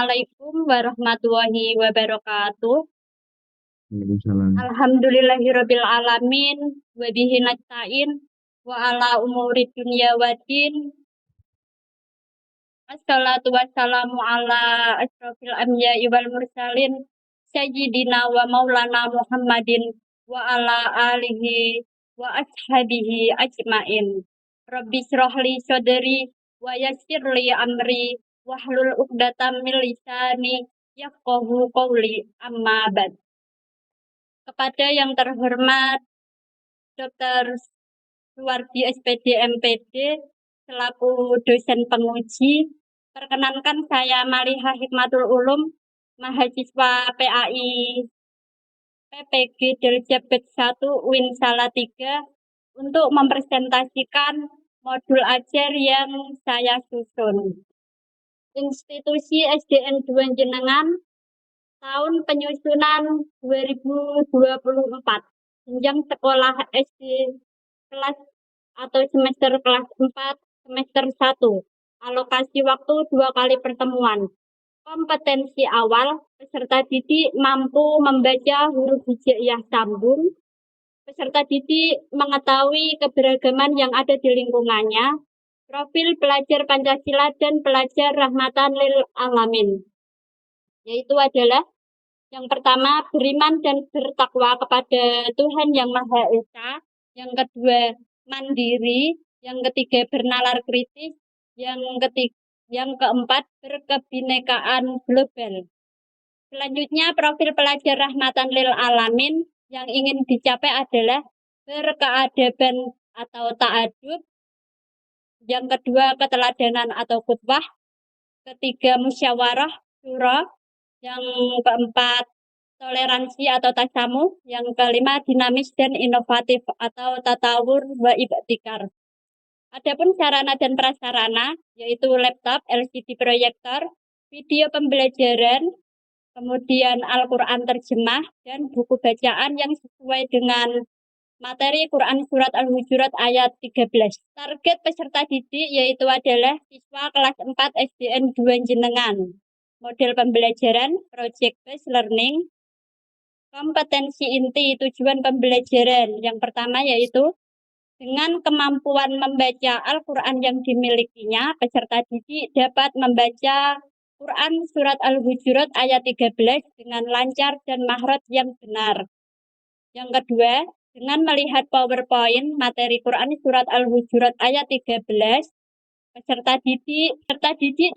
Assalamualaikum warahmatullahi wabarakatuh. Waalaikumsalam. Alhamdulillahirabbil alamin wa bihi nasta'in wa ala umuri dunya waddin. Assalatu wassalamu ala asrofil anbiya'i wal mursalin sayyidina wa maulana Muhammadin wa ala alihi wa ashabihi ajmain. Rabbi shrah li sadri wa yassir li amri wahlul 'uqdatam min lisani yafqahu qawli, amma ba'd. Kepada yang terhormat Dr. Suwardi SPD MPD selaku dosen penguji, perkenankan saya Maliha Hikmatul Ulum, mahasiswa PAI PPG Deljab Batch 1 UIN Salatiga, untuk mempresentasikan modul ajar yang saya susun. Institusi SDN 2 Jenengan, tahun penyusunan 2024, jenjang sekolah SD kelas atau semester kelas 4, semester 1. Alokasi waktu 2 kali pertemuan. Kompetensi awal, peserta didik mampu membaca huruf hijaiyah sambung. Peserta didik mengetahui keberagaman yang ada di lingkungannya. Profil pelajar Pancasila dan pelajar rahmatan lil alamin, yaitu adalah yang pertama, beriman dan bertakwa kepada Tuhan Yang Maha Esa. Yang kedua, mandiri. Yang ketiga, bernalar kritis. Yang keempat, berkebinekaan global. Selanjutnya, profil pelajar rahmatan lil alamin yang ingin dicapai adalah berkeadaban atau ta'adub. Yang kedua, keteladanan atau khutbah. Ketiga, musyawarah, syura. Yang keempat, toleransi atau tasamuh. Yang kelima, dinamis dan inovatif atau tatawur wa ibtikar. Adapun sarana dan prasarana, yaitu laptop, LCD proyektor, video pembelajaran, kemudian Al-Quran terjemah, dan buku bacaan yang sesuai dengan materi Quran Surat Al-Hujurat ayat 13. Target peserta didik yaitu adalah siswa kelas 4 SDN 2 Jenengan. Model pembelajaran project based learning. Kompetensi inti tujuan pembelajaran yang pertama yaitu dengan kemampuan membaca Al-Quran yang dimilikinya, peserta didik dapat membaca Quran Surat Al-Hujurat ayat 13 dengan lancar dan makhraj yang benar. Yang kedua, dengan melihat PowerPoint materi Quran Surat Al-Hujurat ayat 13, peserta didik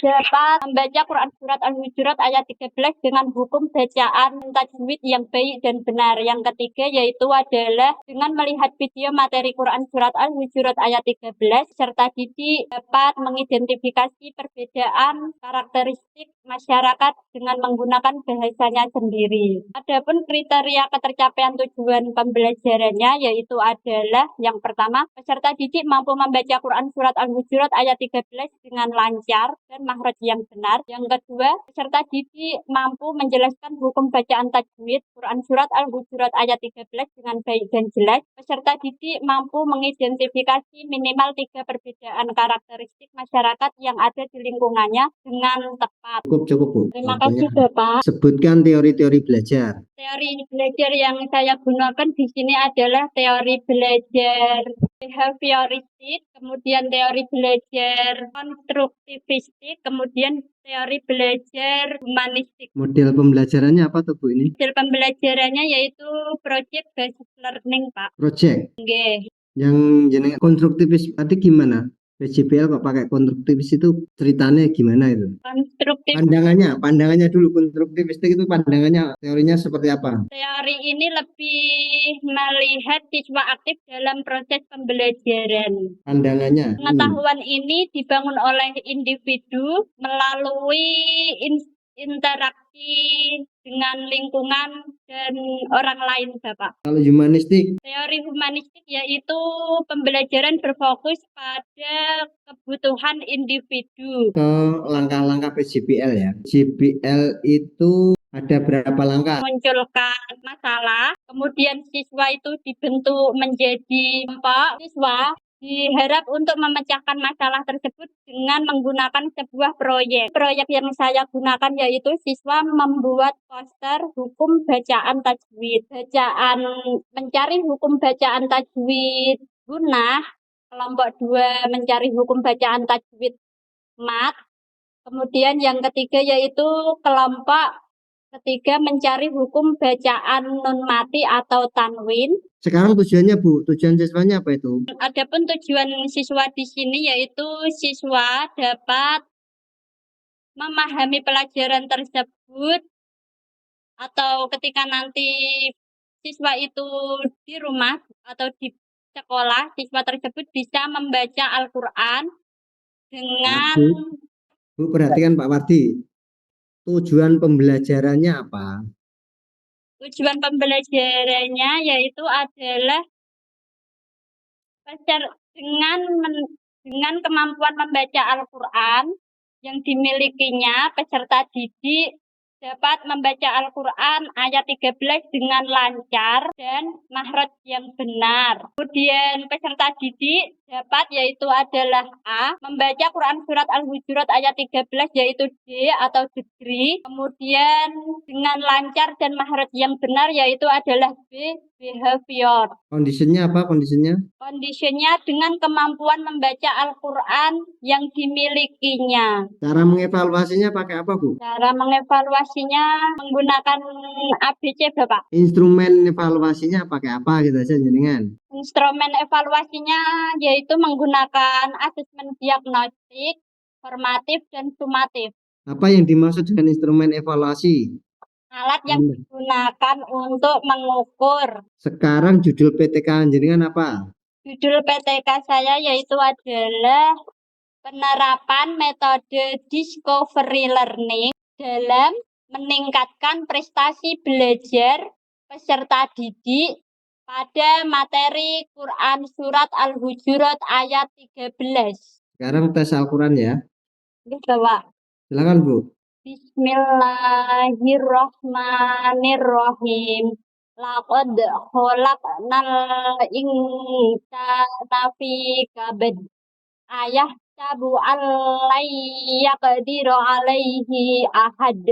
dapat membaca Quran Surat Al-Hujurat ayat 13 dengan hukum bacaan tajwid yang baik dan benar. Yang ketiga yaitu adalah dengan melihat video materi Quran Surat Al-Hujurat ayat 13, peserta didik dapat mengidentifikasi perbedaan karakteristik masyarakat dengan menggunakan bahasanya sendiri. Adapun kriteria ketercapaian tujuan pembelajarannya yaitu adalah yang pertama, peserta didik mampu membaca Quran Surat Al-Hujurat ayat 13 dengan lancar dan makhraj yang benar. Yang kedua, peserta didik mampu menjelaskan hukum bacaan tajwid Quran Surat Al-Hujurat ayat 13 dengan baik dan jelas. Peserta didik mampu mengidentifikasi minimal 3 perbedaan karakteristik masyarakat yang ada di lingkungannya dengan tepat. Cukup Bu. Terima kasih Bapak. Sebutkan teori-teori belajar. Teori belajar yang saya gunakan di sini adalah teori belajar behavioristik, kemudian teori belajar konstruktivistik, kemudian teori belajar humanistik. Model pembelajarannya apa tuh Bu ini? Model pembelajarannya yaitu project based learning, Pak. Project? Nggih. Yang jenenge konstruktivis berarti gimana? PJBL kok pakai konstruktivis itu ceritanya gimana itu? Konstruktif. Pandangannya dulu konstruktivistik itu pandangannya, teorinya seperti apa? Teori ini lebih melihat siswa aktif dalam proses pembelajaran. Pandangannya. Pengetahuan ini dibangun oleh individu melalui interaksi dengan lingkungan dan orang lain, Bapak. Kalau humanistik? Teori humanistik yaitu pembelajaran berfokus pada kebutuhan individu. Ke langkah-langkah PJBL ya. PJBL itu ada berapa langkah? Munculkan masalah, kemudian siswa itu dibentuk menjadi kelompok siswa. diharap untuk memecahkan masalah tersebut dengan menggunakan sebuah proyek. Proyek yang saya gunakan yaitu siswa membuat poster hukum bacaan tajwid. Mencari hukum bacaan tajwid gunah, kelompok 2 mencari hukum bacaan tajwid mat. Kemudian yang ketiga yaitu kelompok ketiga mencari hukum bacaan nun mati atau tanwin. Sekarang tujuannya Bu, tujuan siswanya apa itu? Adapun tujuan siswa di sini yaitu siswa dapat memahami pelajaran tersebut atau ketika nanti siswa itu di rumah atau di sekolah, siswa tersebut bisa membaca Al-Quran dengan Bu, perhatikan Pak Wardi. Tujuan pembelajarannya apa? tujuan pembelajarannya yaitu adalah dengan kemampuan membaca Al-Quran yang dimilikinya, peserta didik dapat membaca Al-Quran ayat 13 dengan lancar dan makhraj yang benar. Kemudian peserta didik dapat yaitu adalah A, membaca Quran surat Al-Hujurat ayat 13 yaitu D atau degree. Kemudian dengan lancar dan makhraj yang benar yaitu adalah B, behavior. Kondisinya apa kondisinya? Kondisinya dengan kemampuan membaca Al-Quran yang dimilikinya. Cara mengevaluasinya pakai apa Bu? Cara mengevaluasinya menggunakan ABC Bapak. Instrumen evaluasinya pakai apa gitu aja jenengan? Instrumen evaluasinya yaitu menggunakan asesmen diagnostik, formatif, dan sumatif. Apa yang dimaksud dengan instrumen evaluasi? Alat yang digunakan untuk mengukur. Sekarang judul PTK jenengan apa? Judul PTK saya yaitu adalah penerapan metode discovery learning dalam meningkatkan prestasi belajar peserta didik pada materi Quran Surat Al-Hujurat ayat 13. Sekarang tes Al-Quran ya. Bapak. Silakan Bu. Bismillahirrahmanirrahim. Laqad khalaqnal insana fi kabad. Ayah tabu yaqdiru alaihi ahad.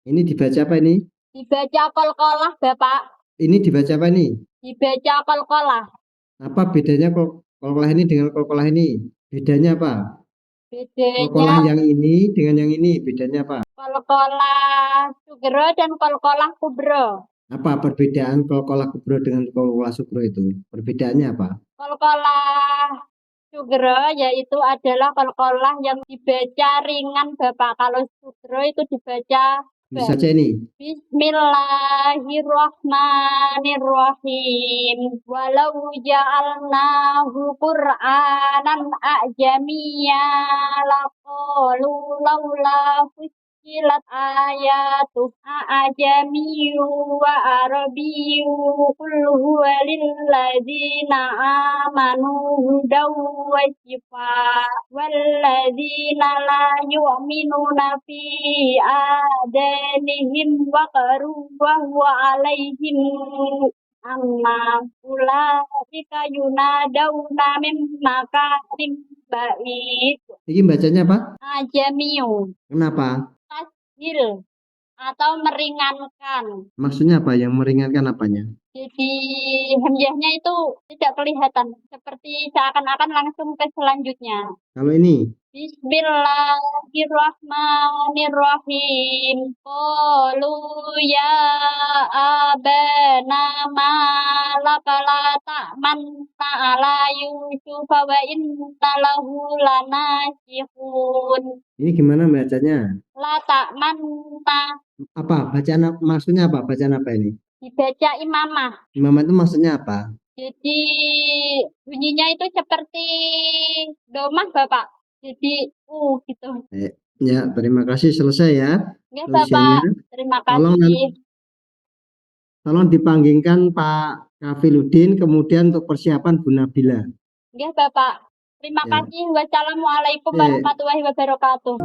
Ini dibaca apa ini? Dibaca qalqalah Bapak. Ini dibaca apa ini? Dibaca qalqalah. Apa bedanya qalqalah ini dengan qalqalah ini? Bedanya apa? Qalqalah Bedanya yang ini dengan yang ini bedanya apa? qalqalah sugro dan qalqalah kubro. Apa perbedaan qalqalah kubro dengan qalqalah sugro itu? Perbedaannya apa? Qalqalah sugro yaitu adalah qalqalah yang dibaca ringan Bapak. Kalau sugro itu dibaca Bisa saja ini. Bismillahirrahmanirrahim. Walau ja'alnahu Qur'anan a'jamiyya laqalu laula fussilat ayatuh a'jamiyyu wa arabiyyu qul huwa lilladzina amanu hudaw wa shifaa walladzina la yu'minuna fi adanihim waqaru wa huwa alaihim amma ulaika yunadawna min makarim ba'id. Ini bacanya apa? Ajamiu. Kenapa? Tashil atau meringankan. Maksudnya apa? Yang meringankan apanya? Jadi hamzahnya itu tidak kelihatan, seperti seakan-akan langsung ke selanjutnya. Kalau ini? Bismillahirrahmanirrahim. Qalu ya abana ma laka la ta'manna ala Yusufa wa inna lahu lanasihun. Ini gimana bacanya? La ta'manna. Apa? Bacaan maksudnya apa? Bacaan apa ini? Dibaca imamah. Imamah itu maksudnya apa? Jadi bunyinya itu seperti domah Bapak. Jadi gitu. Ya, terima kasih selesai ya. Ya Bapak, terima kasih. Tolong dipanggilkan Pak Kafiludin kemudian untuk persiapan Bu Nabila. Ya Bapak, terima kasih. Wassalamualaikum warahmatullahi wabarakatuh.